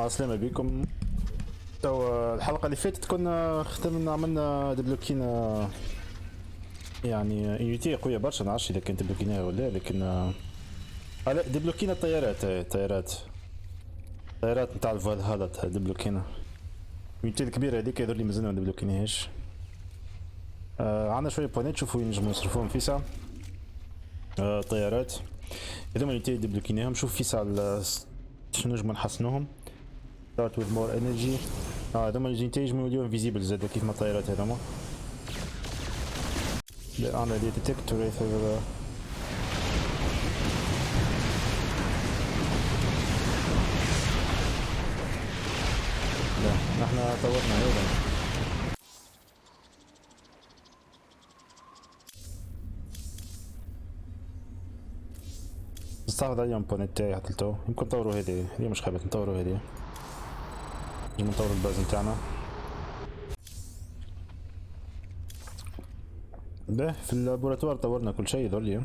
السلام بكم. تو الحلقة اللي فاتت كنا ختمنا عملنا دبلوكينا يعني يونيتي قوية برشا، نعرفش إذا كانت دبلوكيناها ولا، لكن لا دبلوكينا طيارات نتاع الفالهالا دبلوكينا يونيتي الكبيرة هذيك، هذول اللي مازلنا ما دبلوكيناهاش. عندنا شوية بوانات شوفوا وين نجمو نصرفوهم فيسع. طيارات هذوما يونيتي دبلوكيناهم، شوف فيسع شنو نجمو نحسنوهم. start with more energy. هذوما اليونيتي يجمو يوليو انفيزيبل زاد كيف ما الطيارات هذوما. لا عندنا دي ديتكتور هذا. لا نحنا طورنا هذا. نستعرض عليهم بونيت تاعي حتى لتو، يمكن نطوروا هذه مش خابت نطوروا هذه، نجم نطوروا الباز نتاعنا. ده في اللابوراتوار طورنا كل شيء ذولي.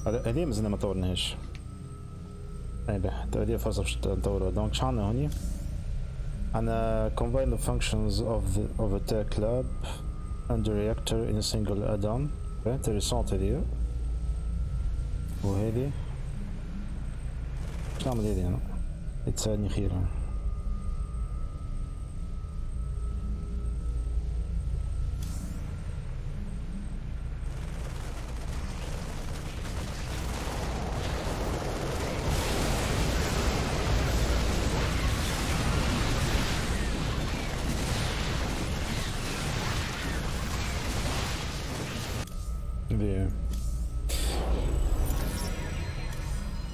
هذه مازلنا ما طورناهاش. اي به هذه فرصة باش نطوروها. دونك شحالنا هوني؟ عندنا combine the functions of a tech lab and the reactor in a single add-on. انتريسونت هذه. وهذه شنو نعمل هذه انا؟ تساعدني خير.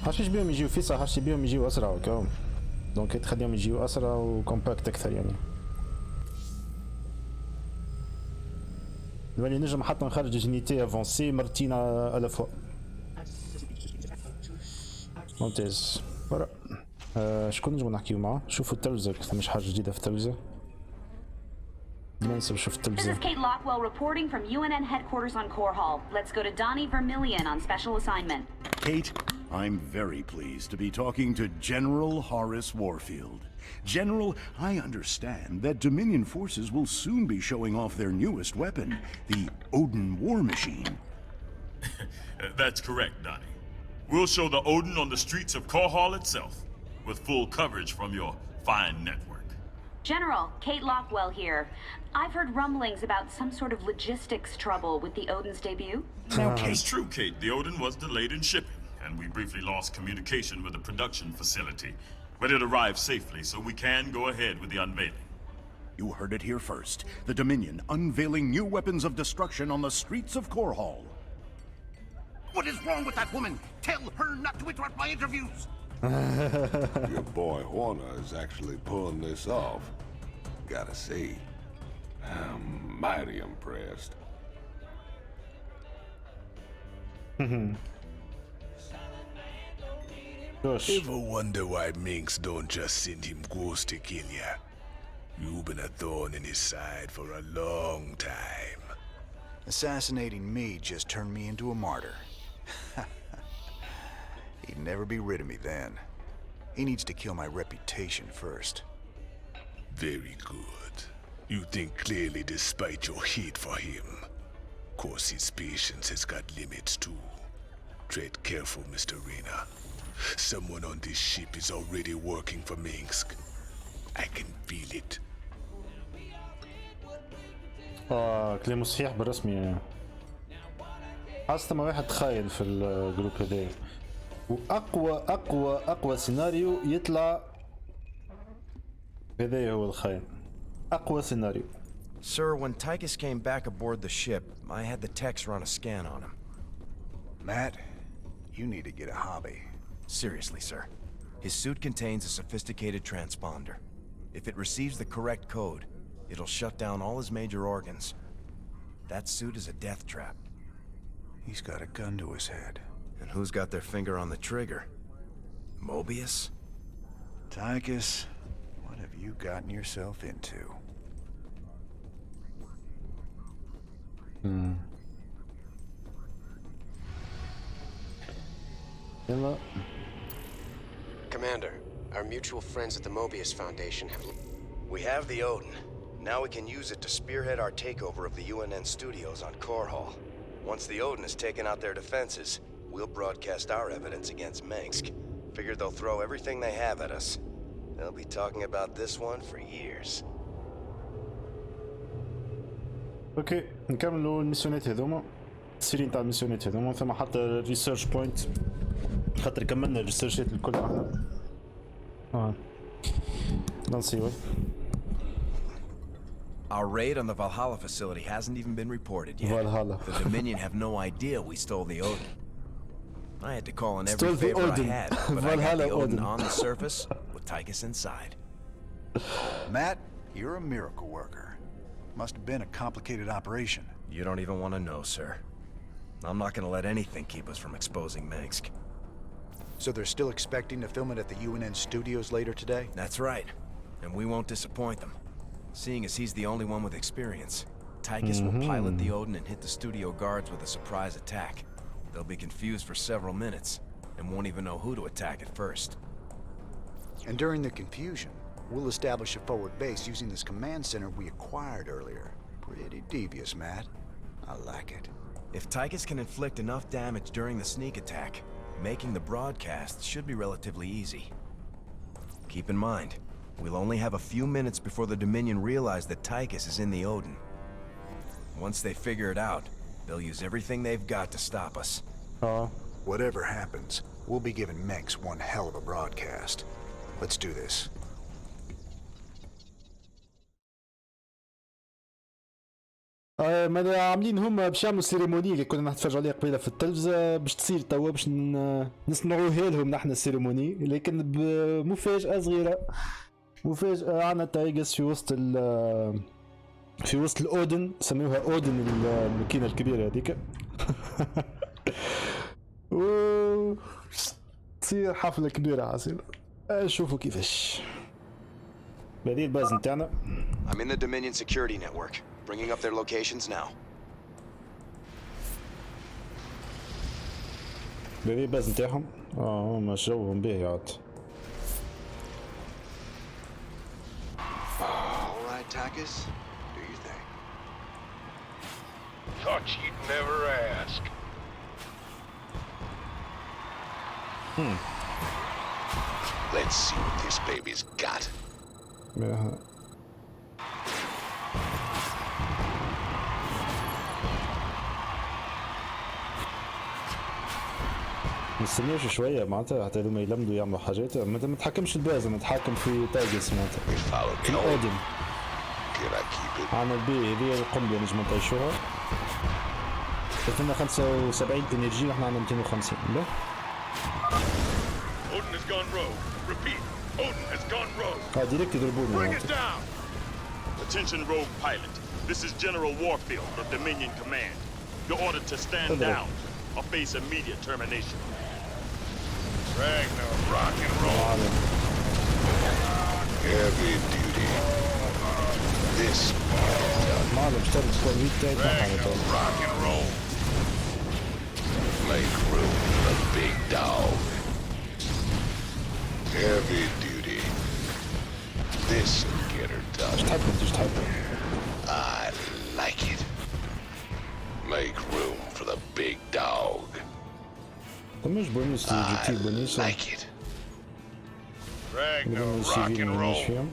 حاشيش بيهم يجيو فيسا، حاشي بيهم يجيو اسرع وكاو، دونك تخليهم يجيو اسرع وكومباكت اكثر يعني. لاني نجم حتى نخرج جينيتي افونسي مرتين على فوا. ممتاز. برا شكون نجمو نحكيو معاه؟ شوفوا التلفزة، ثماش حاجة جديدة في التلفزة. ننسى نشوف التلفزة. This is Kate Lockwell reporting from UNN headquarters on Core Hall. Let's go to Donnie Vermillion on special assignment. Kate, I'm very pleased to be talking to General Horace Warfield. General, I understand that Dominion forces will soon be showing off their newest weapon, the Odin war machine. That's correct, Donnie. We'll show the Odin on the streets of Core Hall itself, with full coverage from your fine network. General, Kate Lockwell here. I've heard rumblings about some sort of logistics trouble with the Odin's debut. Now, it's true, Kate. The Odin was delayed in shipping, and we briefly lost communication with the production facility. But it arrived safely, so we can go ahead with the unveiling. You heard it here first. The Dominion unveiling new weapons of destruction on the streets of Core Hall. What is wrong with that woman? Tell her not to interrupt my interviews! Your boy Horner is actually pulling this off. Gotta say, I'm mighty impressed. Ever wonder why Minx don't just send him ghosts to kill ya? You've been a thorn in his side for a long time. Assassinating me just turned me into a martyr. He'd never be rid of me then. He needs to kill my reputation first. Very good. You think clearly despite your hate for him. Course his patience has got limits too. Tread careful, Mr. Reyna. Someone on this ship is already working for Minsk. I can feel it. كلامه صحيح بالرسمي. حاسة ما واحد خايل في الجروب هذا، واقوى سيناريو يطلع هذا هو الخاين. اقوى سيناريو. Sir, when Tychus came back aboard the ship, I had the techs run a scan on him. Matt, you need to get a hobby. Seriously, sir. His suit contains a sophisticated transponder. If it receives the correct code, it'll shut down all his major organs. That suit is a death trap. He's got a gun to his head. And who's got their finger on the trigger? Mobius? Tychus, what have you gotten yourself into? يلا. Commander, our mutual friends at the Mobius Foundation have... We have the Odin. Now we can use it to spearhead our takeover of the UNN studios on Core Hall. Once the Odin has taken out their defenses, we'll broadcast our evidence against Minsk. Figure they'll throw everything they have at us. They'll be talking about this one for years. اوكي نكملوا الميسيونات هذوما. السيرين تاع الميسيونات هذوما ثم حتى ريسيرش بوينت خاطر كملنا الريسيرشات الكل احنا. Don't see why. Our raid on the Valhalla facility hasn't even been reported yet. Valhalla. The Dominion have no idea we stole the Odin. I had to call in every Stole the favor I Odin. had, but I got Valhalla the Odin Odin. on the surface with Tychus inside. Matt, you're a miracle worker. Must have been a complicated operation. You don't even want to know, sir. I'm not gonna let anything keep us from exposing Minsk. So they're still expecting to film it at the UNN studios later today? That's right. And we won't disappoint them. Seeing as he's the only one with experience, Tychus will pilot the Odin and hit the studio guards with a surprise attack. They'll be confused for several minutes, and won't even know who to attack at first. And during the confusion, we'll establish a forward base using this command center we acquired earlier. Pretty devious, Matt. I like it. If Tychus can inflict enough damage during the sneak attack, making the broadcast should be relatively easy. Keep in mind, we'll only have a few minutes before the Dominion realize that Tychus is in the Odin. Once they figure it out, they'll use everything they've got to stop us. Whatever happens, we'll be giving Minsk one hell of a broadcast. Let's do this. ماذا عاملين هم باش يعملوا السيريموني اللي كنا نتفرجوا عليها قبيله في التلفزة باش تصير توا باش نسمعوها لهم نحن السيريموني لكن بمفاجأة صغيرة. مفاجأة عنا تايجس في وسط الأودن سميوها أودن الماكينة الكبيرة هذيك. و تصير حفلة كبيرة عسير. شوفوا كيفاش. هذه الباز نتاعنا. I'm in the Dominion security network, bringing up their locations now. هذه الباز نتاعهم. هما جوهم باهي عاد. All right, Tychus. Do your thing. Thought you'd never ask. Let's see what this baby's got. نستناوش شوية معناتها حتى هذوما يلمدوا يعملوا حاجات ما نتحكمش الباز نتحكم في تايجس معناتها في الأودن. عنا البي هذه القنبلة نجم نطيشوها. قلنا 75 انرجي ونحن عندنا 250. لا Odin has gone rogue. Repeat, Odin has gone rogue. ديريكت يضربوني. Bring it down. Attention, rogue pilot. This is General Warfield of Dominion Command. You're ordered to stand down or face immediate termination. Ragnar, rock and roll. Heavy duty. This معلم اشتغل سكواد ويك تاعي Ragnar, rock and roll. Make room for the big dog. Heavy duty. This'll get her done. تحبهم. I like it. Make room for the big dog. مش بونيس I جي بونيس. like it. Ragnar, rock and roll.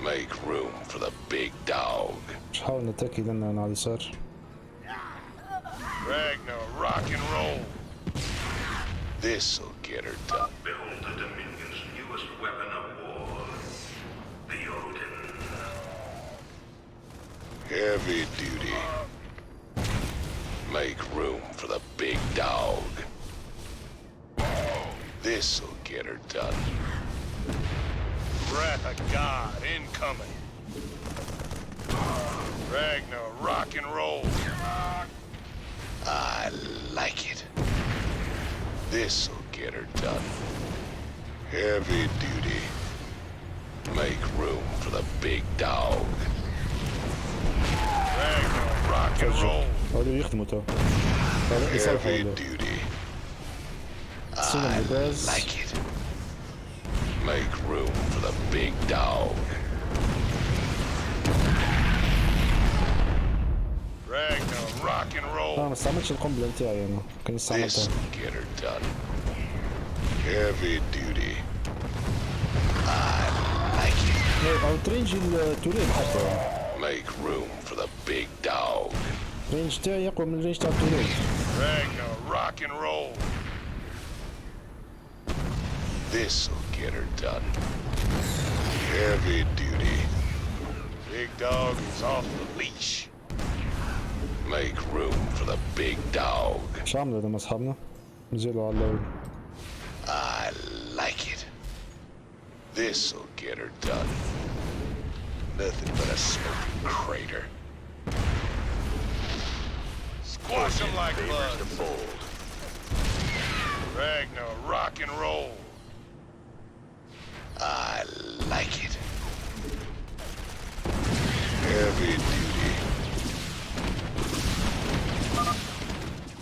Make room for the big dog. نحاول نتاكي لنا على اليسار. Ragnar, rock and roll. This'll get her done. Behold the Dominion's newest weapon of war, the Odin. Heavy duty. Make room for the big dog. This'll get her done. Wrath of God incoming. Ragnar, rock and roll. I like it. This'll get her done. Heavy duty. Make room for the big dog. Ragnar, rock and roll. هذا يخدموا تو. Heavy duty. Swing on the grass. Like it. Make room for the big dog. Ragnar, rock and roll. ما استعملتش القنبلة نتاعي انا كان This استعملتها. will get her done. Heavy duty. I like it. او ترينج التوريل حتى. Make room for the big dog. الرينج تاعي اقوى من الرينج تاع التوريل. Ragnar, rock and roll. This'll get her done. Heavy duty. Big dog is off the leash. Make room for the big dog. شو عملوا هذوما اصحابنا؟ نزلوا على اللول. I like it. This'll get her done. Nothing but a smoking crater. Squash them like bugs. Ragnar, rock and roll. I like it. Heavy duty.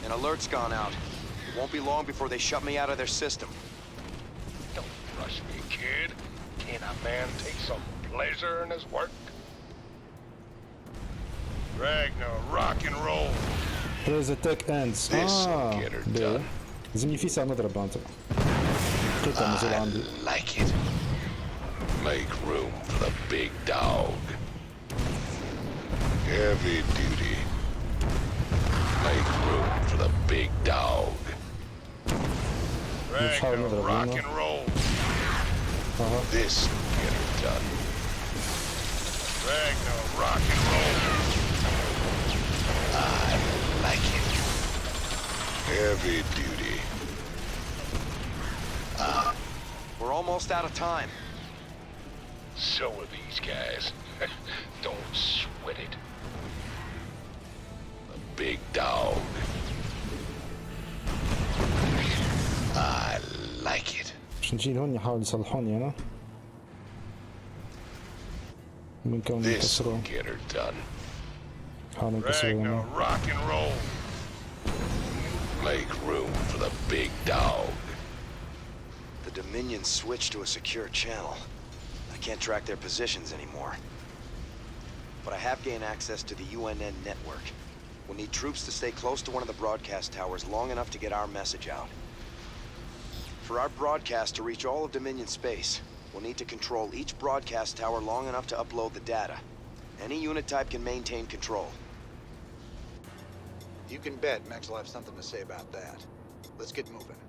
An alert's gone out. It won't be long before they shut me out of their system. Don't rush me, kid. Can a man take some pleasure in his work? Ragnar, rock and roll. His attack ends. This'll get her done. لازم يفيسع نضرب انت. قطع نزل عندي. Like it. Make room for the big dog. Heavy duty. Make room for the big dog. Ragnar, rock and roll. This will get her done. Ragnar, rock and roll. I like it. Heavy duty. We're almost out of time. So are these guys. Don't sweat it. The big dog. I like it. باش نجي لهون يحاول يصلحوني انا. من كون This يكسروا. will get her done. حاولوا يكسروا Ragnar, rock and roll. Make room for the big dog. The Dominion switched to a secure channel. I can't track their positions anymore. But I have gained access to the UNN network. We'll need troops to stay close to one of the broadcast towers long enough to get our message out. For our broadcast to reach all of Dominion space, we'll need to control each broadcast tower long enough to upload the data. Any unit type can maintain control. You can bet Max will have something to say about that. Let's get moving.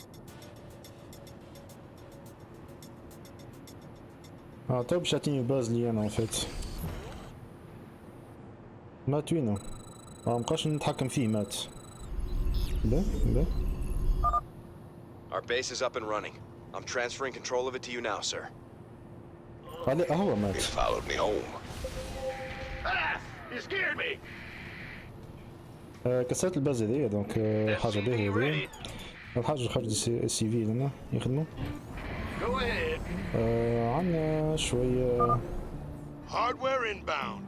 تو باش يعطيني باز لي انا وفات. مات وينو؟ مابقاش نتحكم فيه مات. با با. Our base is up and running. I'm transferring control of it to you now, sir. علي هو He مات. followed me home. You scared me. كسرت الباز هذيا دونك حاجة باهية هذيا. الحاجة خرج السيفيل هنا يخدموا. Go ahead. عندنا شوية. Hardware inbound.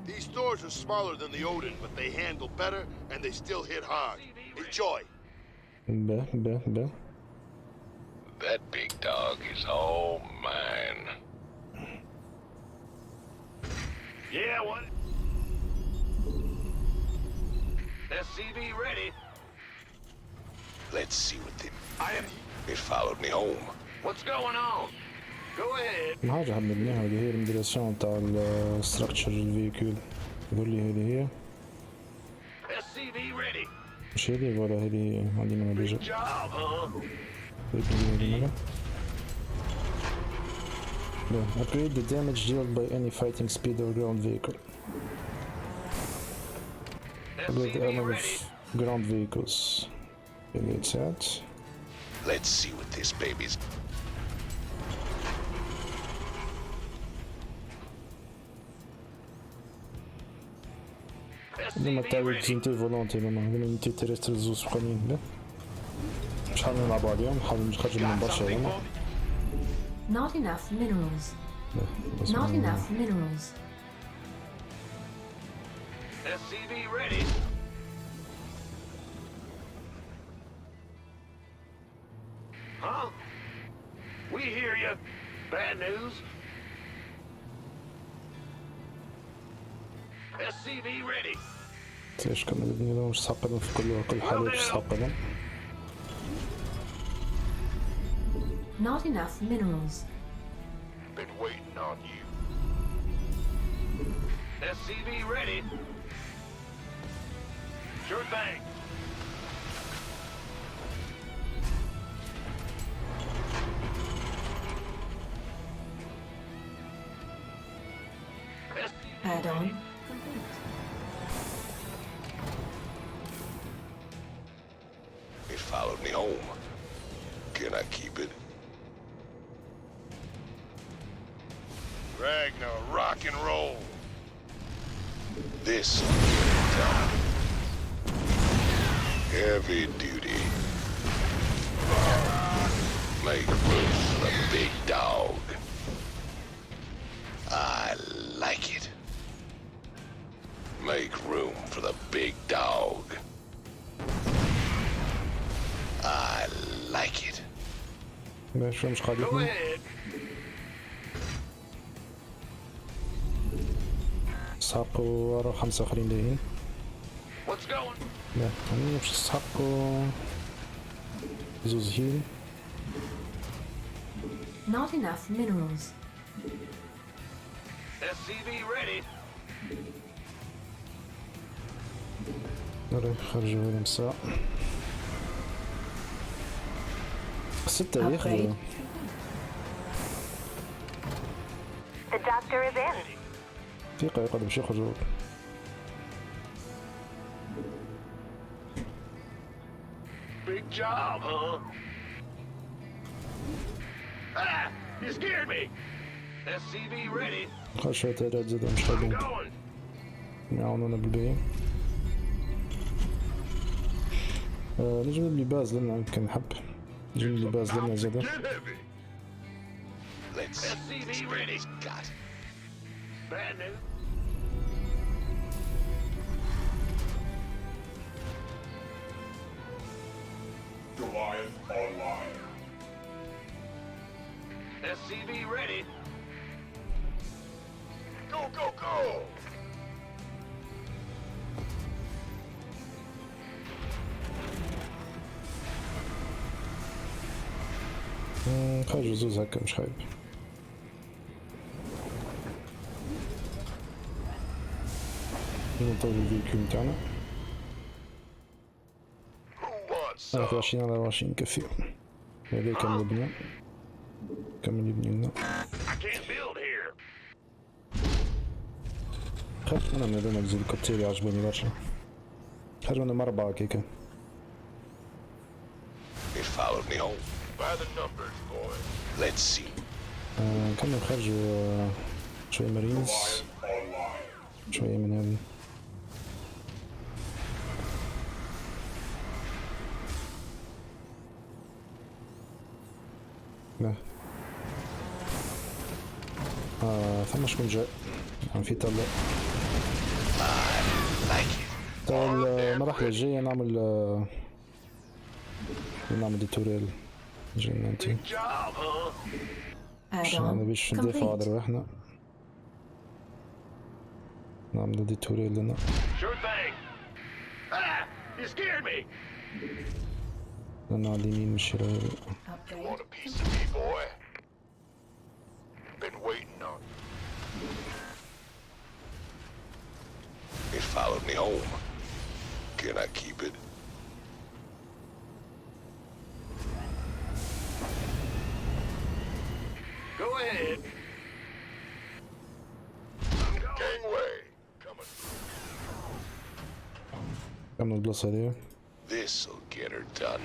These stores are smaller than the Odin, but they handle better and they still hit hard. Enjoy. با با با. That big dog is all mine. Yeah, what? SCV ready. Let's see what they followed me home. What's going on? Go ahead. حاجة حاب نبنيها اللي هي الموديلاسيون تاع الستراكشر الفيكول. يقول لي هذه هي. SCV ready. مش هذه ولا هذه هي عندي منها ديجا. Job, huh? No, upgrade the damage dealt by any fighting speed or ground vehicle. Upgrade the armor of ground vehicles. Okay, it's that. Let's see what this baby's. هذوما تاع زينتي فولونتي هذوما يونيتي تيرستر زوز قانين لا شحال نلعبو عليهم نحاولو نخرجو من برشا هذوما. Not enough minerals. Not enough minerals. SCV ready. Huh? We hear you. Bad news? SCV ready. ايش كنا بدنا مش ساقلهم في كل حالة مش ساقلهم. Not enough minerals. Been waiting on you. SCV ready. Sure thing. Add-on complete. It followed me home. Can I keep it? Ragnar, rock and roll. This will get it done. Heavy duty. Make room for the big dog. I like it. Make room for the big dog. I like it. مش قاعد Go يفهم. ahead. سحقوا ورا 5 آخرين جايين. What's going? لا يعني مش سحقوا زوز هيل. Not enough minerals. SCV ready. نرى خرجوا هنا مساء. 6 ياخذوا. The doctor is in. دقيقة يقعدوا باش يخرجوا. Big job, huh? Ah! You scared me! SCV ready. خرج شوية تهديدات زادوا مش I'm خايبين. going. يعاونونا بالباقي. نجم نبني باز لنا يمكن نحب. نجم نبني باز لنا زادا. Get heavy. Let's see what this SCV ready. baby's got. Bad news. Goliath online. SCV ready. Go, go, go! خرجوا زوز هكا مش خايب. نطول الفيكيو متاعنا. 23 على 24 كفي. هذا يكمل يبني. كمل يبني لنا. I can't build here. خرج انا من هذوما الزول الكوتيري عجبوني برشا. خرج منهم 4 كيكا. It followed me home. By the numbers, boy. Let's see. كانوا خرجوا شوية مارينز. شوية من هذه. لا ثم شكون جاي عم في تل المرحلة الجاية نعمل ديتوريال جاينا انتي عشان باش ندافعوا على رواحنا نعمل ديتوريال لنا Sure thing. Ah! You scared me. لنا على اليمين مش You want a piece of me, boy? Been waiting on you. It followed me home. Can I keep it? Go ahead. Gangway. Coming. كمل البلاصة هذيا This'll get her done.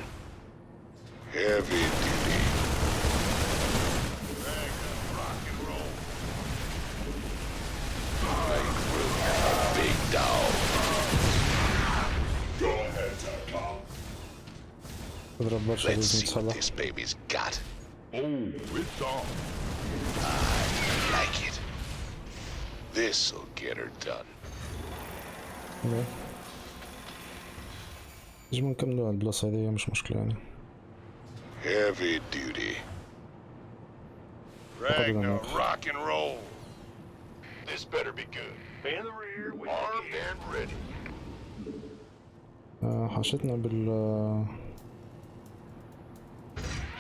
Heavy duty. Rock and roll. Make room for the big dog. Go ahead, StarCraft. اضرب برشا Let's لازم see what تصلح this baby's got. Oh, it's on. I like it. This'll get her done. نجم نكملوا على البلاصة هذيا مش مشكلة يعني Heavy duty. Ragnar, rock and roll. This better be good. In the rear, armed and ready. حاشتنا بال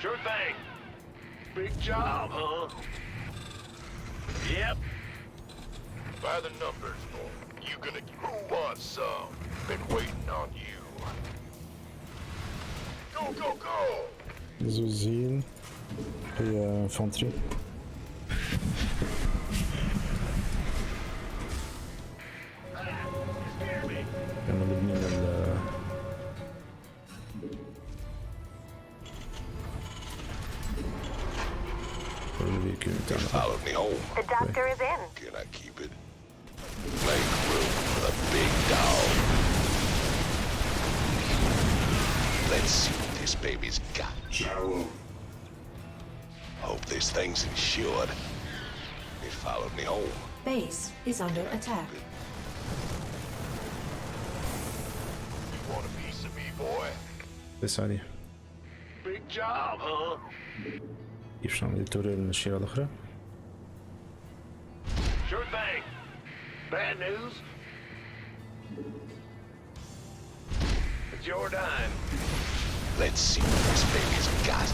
Sure thing. Big job, huh? Yep. By the numbers, you gonna who wants some? Been waiting on you. Go, go, go! زوزين هي فونتري. كانوا مبنيين Followed me home. The doctor is in. Can I keep it? Make room for the big dog. Let's see what this baby's got. Hope this thing's insured. It followed me home. Base is under attack. You want a piece of me, boy? بس هذه Big job, huh? كيف شلون بدي توري الشيرة الأخرى؟ Sure thing. Bad news? It's your dime. Let's see what this baby's got.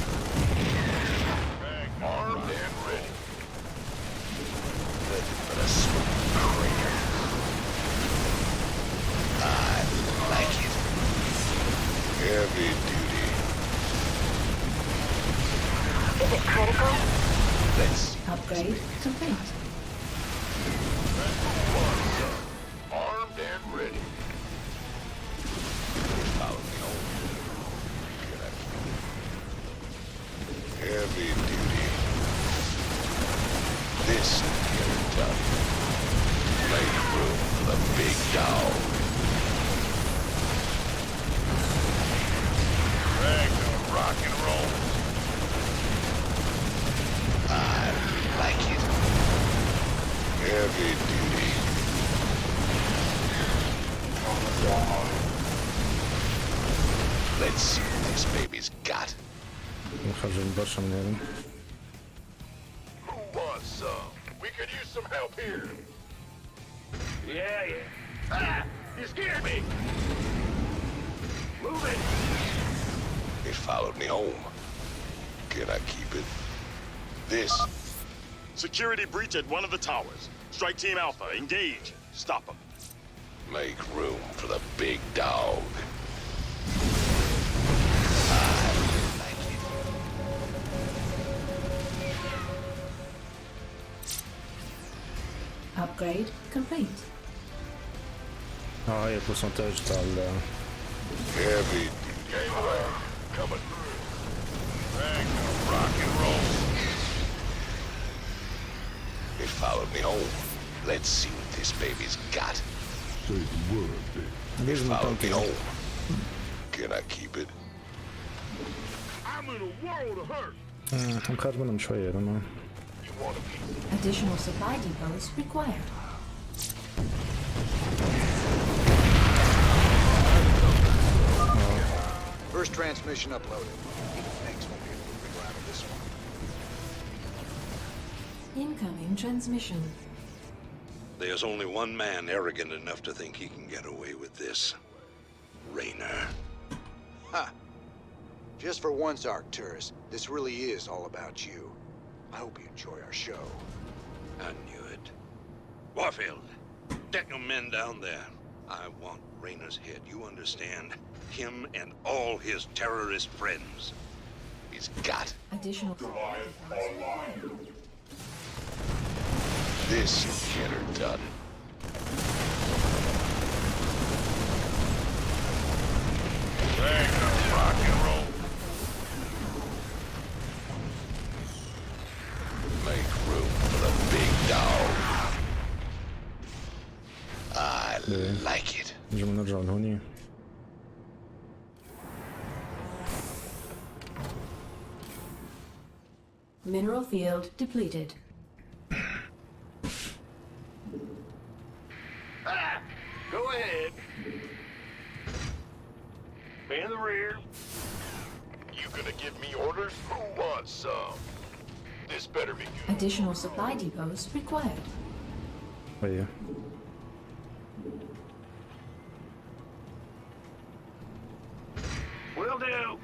Armed and ready. Nothing but a smooth crater. I like it. Heavy duty. Is it critical? Let's Upgrade complete. Armed and ready. follow me home. Heavy duty. This will get it done. Make room for the big dog. Ragnar, rock and roll. I like it. Heavy duty. Let's see what this baby's got. نخرج برشا من هذا. Who wants some? We could use some help here. Yeah. Ah! You scared me! Move it! It followed me home. Can I keep it? This. Security breach at one of the towers. Strike Team Alpha, engage. Stop them. Make room for the big dog. Upgrade complete. هاي البرسنتاج تاع Heavy. Game away. Coming through. Ragnar, rock and roll. It followed me home. Let's see what this baby's got. Say the word, baby. It followed me home. Can I keep it? I'm in a world of hurt. حنخرج منهم شوية لما You want a piece? Additional supply depots required. First transmission uploaded. Even Meg's won't be able to wriggle out of this one. Incoming transmission. There's only one man arrogant enough to think he can get away with this. Raynor. Ha! Just for once, Arcturus, this really is all about you. I hope you enjoy our show. I knew it. Warfield, get your men down there. I want Raynor's head, you understand? Him and all his terrorist friends. He's got Additional supply depots required. this. Get her done. Ragnar, rock and roll. Make room for the big dog. I like it. نرجع لهوني. Mineral field depleted. Ah! Go ahead. In the rear. You gonna give me orders? Who wants some? This better be good. Additional supply depots required. Wait. Will do.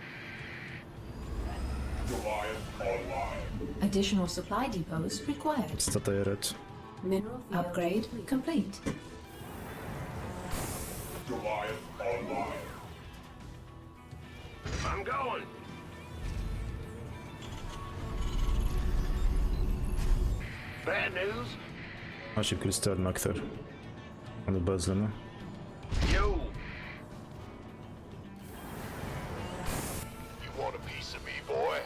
Additional supply depots required. استطيرت. Mineral field upgrade complete. I'm going. Bad news? ماشي بكريستال أكثر. أنا بازلنا. Yo. You want a piece of me, boy?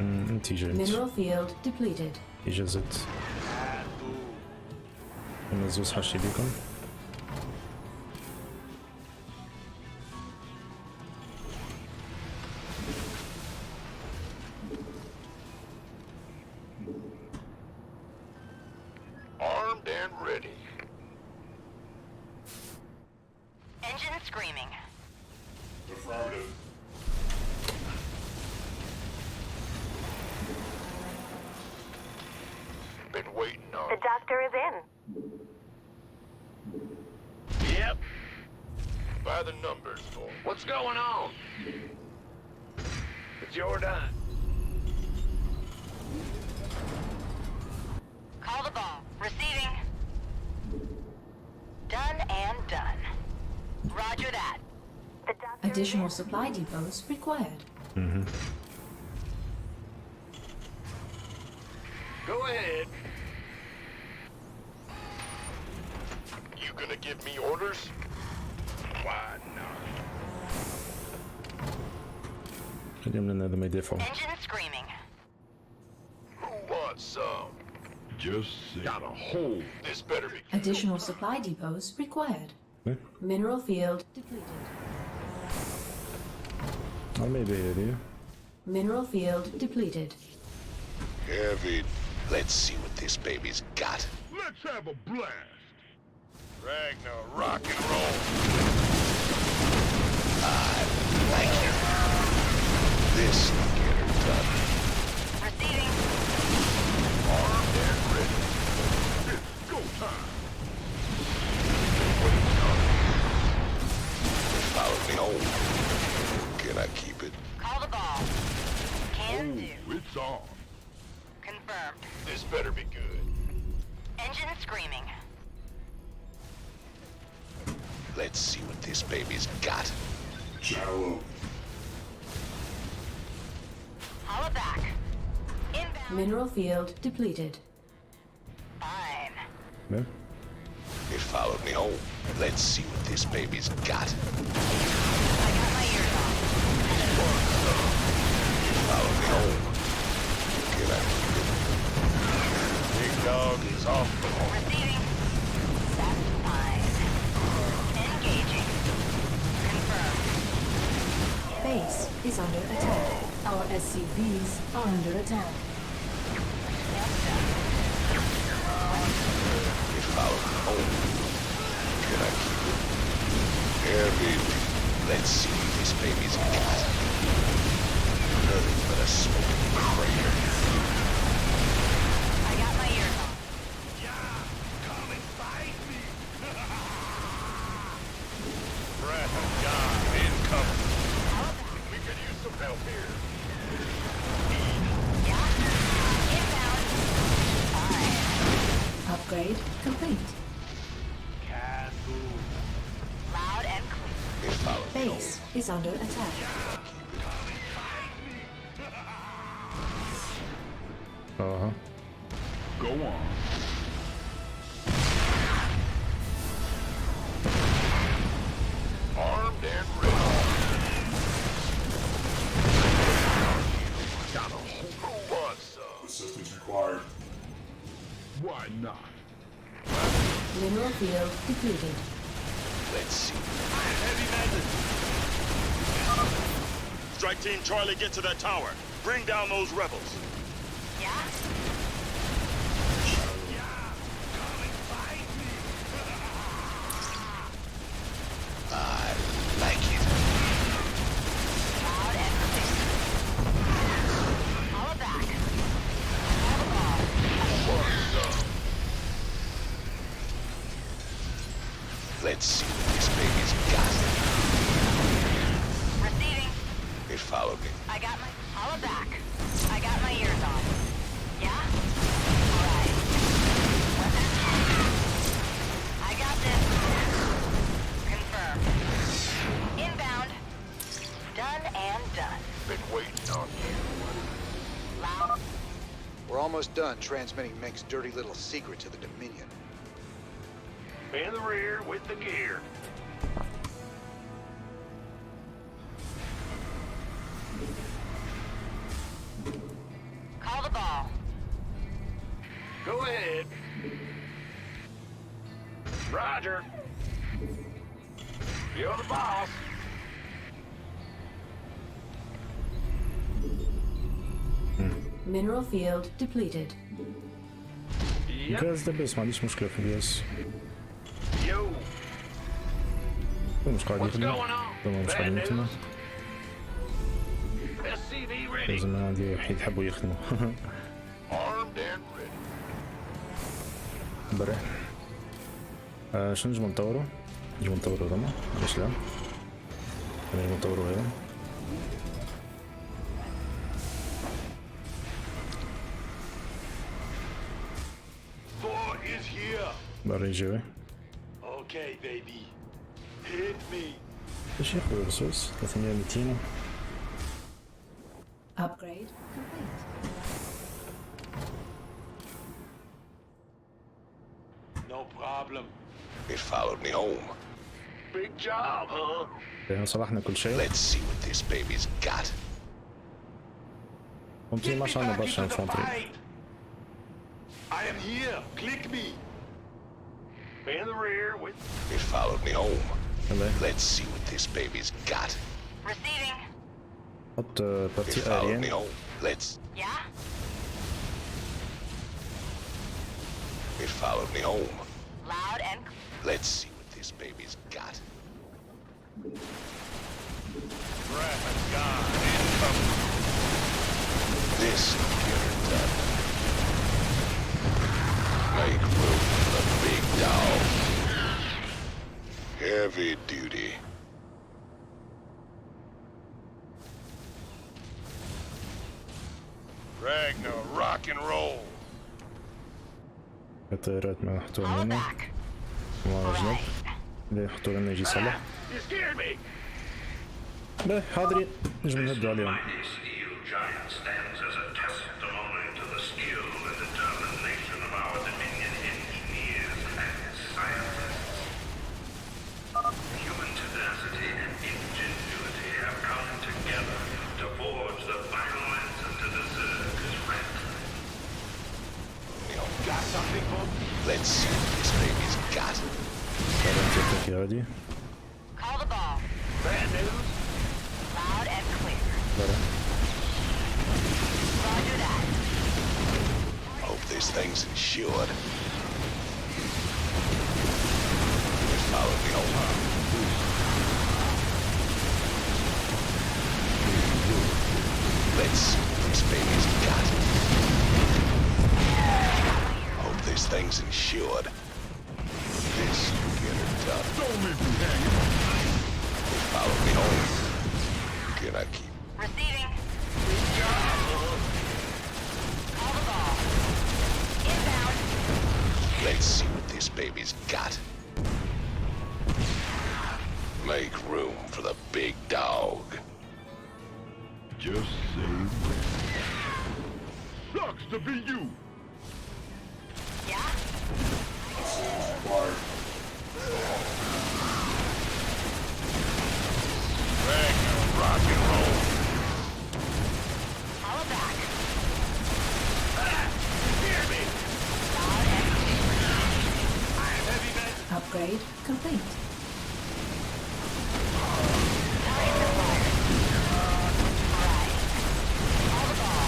أنت جيت. Mineral field depleted. إجازت. نزوز حشي ليكم. Armed and ready. Engine screaming. Affirmative. Been waiting on. The doctor is in. Yep. By the numbers, boy. What's going on? It's your dime. Call the ball. Receiving. Done and done. Roger that. The doctor Additional supply depots required. Go ahead. You gonna give me orders? Why not? خليهم لنا هذا ما يدافعوا. Engine screaming. Who wants some? Just got a hole. This better be. Additional supply depots required. إيه؟ Mineral field depleted. maybe هذه. Mineral field depleted. Heavy. Let's see what this baby's got. Let's have a blast. Ragnar, rock and roll. I like it. This will get her done. Receiving. Armed and ready. It's go time. Follow me home. Can I keep it? Call the ball. Can do. It's on. Confirmed. This better be good. Engine screaming. Let's see what this baby's got. Shallow. Holla back. Inbound. Mineral field depleted. Fine. Yeah. It followed me home. Let's see what this baby's got. I got my ears on. It followed me home. Can I keep it? Big dog is off the horn. Receiving. That's fine. Engaging. Confirmed. Base is under attack. Our SCVs are under attack. It followed me home. Can I keep it? Heavy. Let's see what this baby's got. Nothing but a smoking crater. I got my ears on. Come and fight me. Wrath of God incoming. We could use some help here. Inbound. Fine. Upgrade complete. Castle. Loud and clear. It followed me Base is under attack. Go on. Armed and ready. Got a whole. Who wants some? Assistance required. Why not? Mineral field depleted. Let's see. Strike Team Charlie, get to that tower. Bring down those rebels. Yeah? I Let's see what this baby's got. Receiving. It followed me. I got my... Holla back. I got my ears on. Yeah? Alright. I got this. Confirmed. Inbound. Done and done. Been waiting on you. Loud. We're almost done transmitting Mink's dirty little secret to the Dominion. In the rear with the gear. Call the ball. Go ahead. Roger. You're the boss. Mineral field depleted. الجهاز ده بس ما عنديش مشكلة في الجهاز. Yo. هو مش قاعد يخدم. طبعا مش قاعد يخدم. SCV ready. لازم أنا عندي وحيد يحبوا يخدموا. Armed and ready. برا. شو نجم نطوره؟ نجم نطوره هذا ليش لا؟ نجم نطوره هذا. Thor is here. برا يجي. Okay, baby. Hit me. ايش ياخذ الرصاص؟ 300 200. Upgrade complete. No problem. It followed me home. Big job, huh? صلحنا كل شيء. Let's see what this baby's got. ممكن ما شاء الله برشا انفانتري. I am here. Click me. In the rear with... It followed me home. Hello. Let's see what this baby's got. Receiving. حط It بارتي followed me آريان. home. Let's. Yeah? It followed me home. Loud and... Let's see what this baby's got. Rapid God incoming. This will get her done. Make room for the big dog. Heavy duty. Ragnar, rock and roll. الطيارات ما يحطوا Holla لنا. back. ما رجلك. Right. اللي يحطوا لنا يجي يصلح. You scared me. باهي حاضرين نجم نهدوا عليهم. Mighty steel giant stands as a testimony to the skill and determination of our Dominion engineers and scientists. Human tenacity and ingenuity have come together to forge the final answer to the Zerg's ransom. Got something, folks? Let's see what this baby's got. عادي. Call the ball. Bad news? Loud and clear. برا. Roger that. Hope this thing's insured. It followed me home. Let's see what this baby's got. Hope this thing's insured. This will get her done. Don't leave me hanging. It followed me home. Can I keep? Receiving. Call the ball. Inbound. Let's see what this baby's got. Make room for the big dog. Just say when. Sucks to be you. Yeah? Ragnar, rock and roll. Holla back. Hear me. Loud and clear. I am heavy med. Upgrade complete. Target acquired. Alright. Call the ball.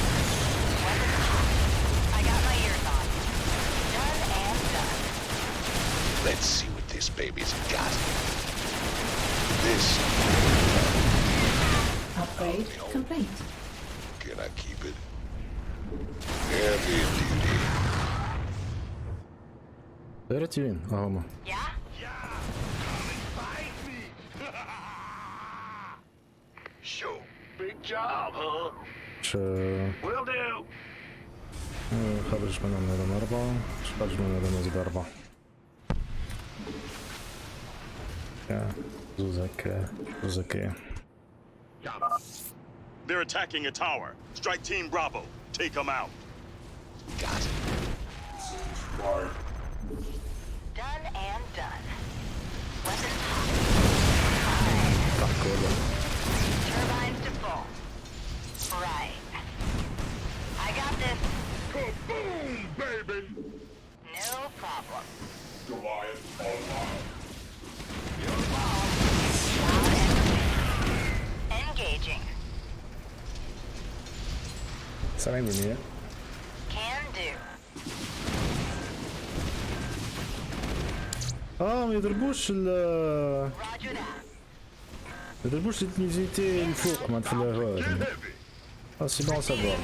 Weapons hot. I got my ears on. Done and done. Let's see what this baby's got. This. Upgrade complete. Can I keep it? Heavy duty. طيارتي وين؟ هما. Yeah? job, huh? Will do. خرج منهم هذا أربعة، خرج منهم هذا نزيد أربعة. زوزك. They're attacking a tower. Strike Team Bravo. Take them out. Got it. Done and done. Weapons hot. Turbines to full. Right. I got this. Kaboom, baby! No problem. Goliath online. Your ball. Engaging. 70%. Can do. ما يضربوش Roger that. ما يضربوش التنيزيتي الفوق ما في الهواء. سي بون سافوار.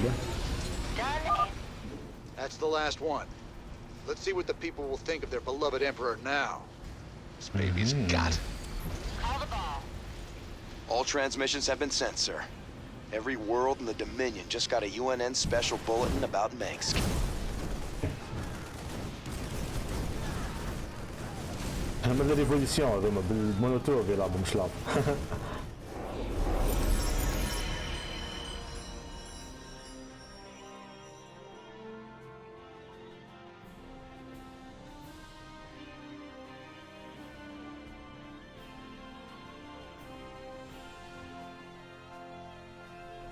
That's the last one. Let's see what the people will think of their beloved emperor now. This baby's got it. Call the ball. All transmissions have been sent, sir. Every world in the Dominion just got a UNN special bulletin about Minsk. هم الريفوليسيون هذوما بالمونوتور يلعبوا مش لعب.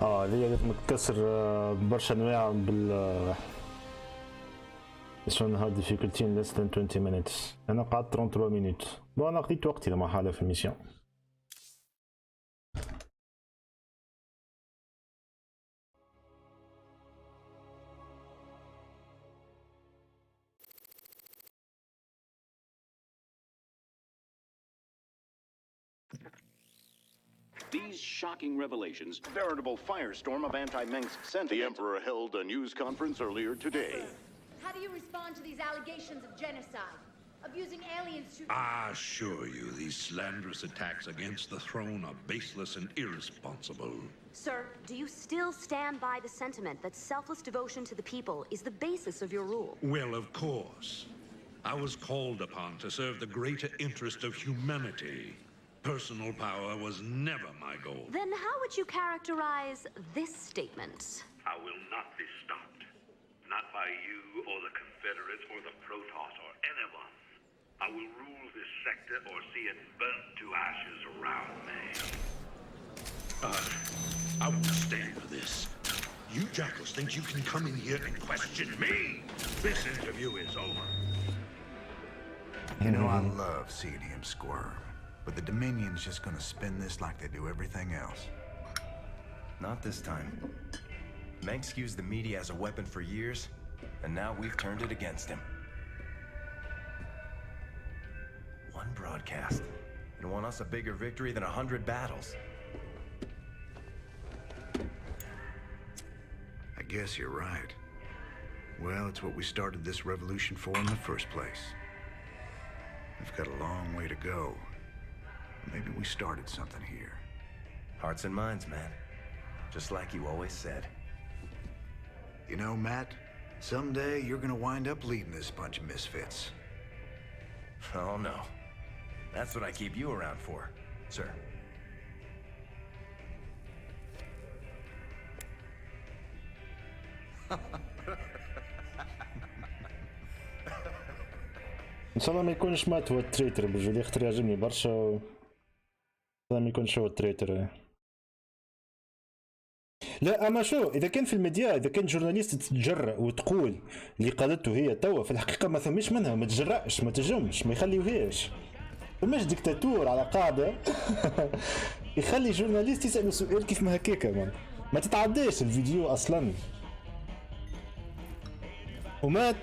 هذه لازم تكسر برشا انواع بال شلون هارد ديفيكولتي less than 20 minutes. انا قعدت 33 minutes. بون انا قضيت وقتي لما حالة في الميسيون. These shocking revelations, veritable firestorm of anti-Minsk sentiment. The Emperor held a news conference earlier today. How do you respond to these allegations of genocide? Abusing aliens to... I assure you, these slanderous attacks against the throne are baseless and irresponsible. Sir, do you still stand by the sentiment that selfless devotion to the people is the basis of your rule? Well, of course. I was called upon to serve the greater interest of humanity. Personal power was never my goal. Then how would you characterize this statement? I will not be stopped. Not by you or the Confederates or the Protoss or anyone. I will rule this sector or see it burnt to ashes around me. I won't stand for this. You jackals think you can come in here and question me? This interview is over. You know, I love seeing him squirm. But the Dominion's just gonna spin this like they do everything else. Not this time. Minsk used the media as a weapon for years, and now we've turned it against him. One broadcast. And won us a bigger victory than 100 battles. I guess you're right. Well, it's what we started this revolution for in the first place. We've got a long way to go. Maybe we started something here. Hearts and minds, man. Just like you always said. You know, Matt, someday you're gonna wind up leading this bunch of misfits. Oh, no. That's what I keep you around for, sir. ان شاء الله ما يكونش مات هو التريتر بالجولي خاطر يعجبني برشا ان شاء الله ما يكونش هو التريتر. لا اما شو اذا كان في الميديا اذا كان جورناليست تتجرأ وتقول اللي قالته هي توا في الحقيقه ما ثمش منها ما تجرأش ما تجمش ما يخليوهاش فماش ديكتاتور على قاعده يخلي جورناليست يسأل سؤال كيف ما هكاكا ما تتعداش الفيديو اصلا وما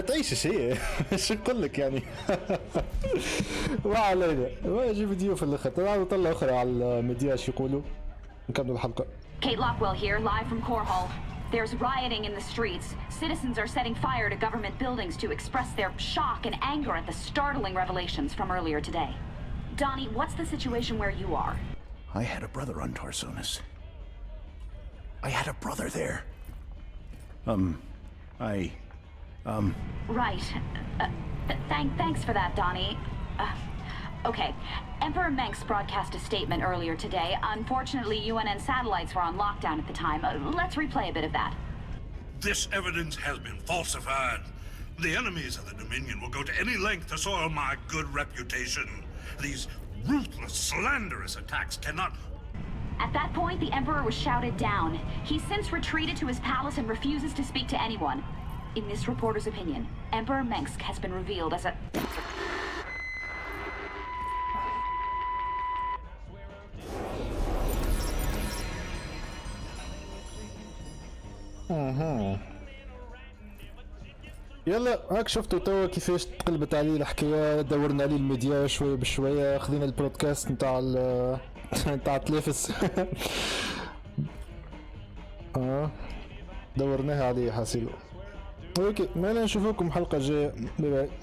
تعيشش هي شو نقول لك يعني ما علينا واجي فيديو في الاخر تعالوا نطلع اخرى على الميديا شو يقولوا نكمل الحلقه. Kate Lockwell here, live from Core Hall. There's rioting in the streets. Citizens are setting fire to government buildings to express their shock and anger at the startling revelations from earlier today. Donnie, what's the situation where you are? I had a brother on Tarsonis. I had a brother there. Right. Thanks for that, Donnie. Okay. Emperor Mengsk broadcast a statement earlier today. Unfortunately, UNN satellites were on lockdown at the time. Let's replay a bit of that. This evidence has been falsified. The enemies of the Dominion will go to any length to soil my good reputation. These ruthless, slanderous attacks cannot... At that point, the Emperor was shouted down. He's since retreated to his palace and refuses to speak to anyone. In this reporter's opinion, Emperor Mengsk has been revealed as a... يلا هاك شفتوا توا كيفاش تقلبت عليه الحكايه. دورنا عليه الميديا شويه بشويه، خذينا البرودكاست نتاع نتاع تلفز دورناها عليه حاسيلو. اوكي، ما نشوفكم حلقه جايه. باي باي.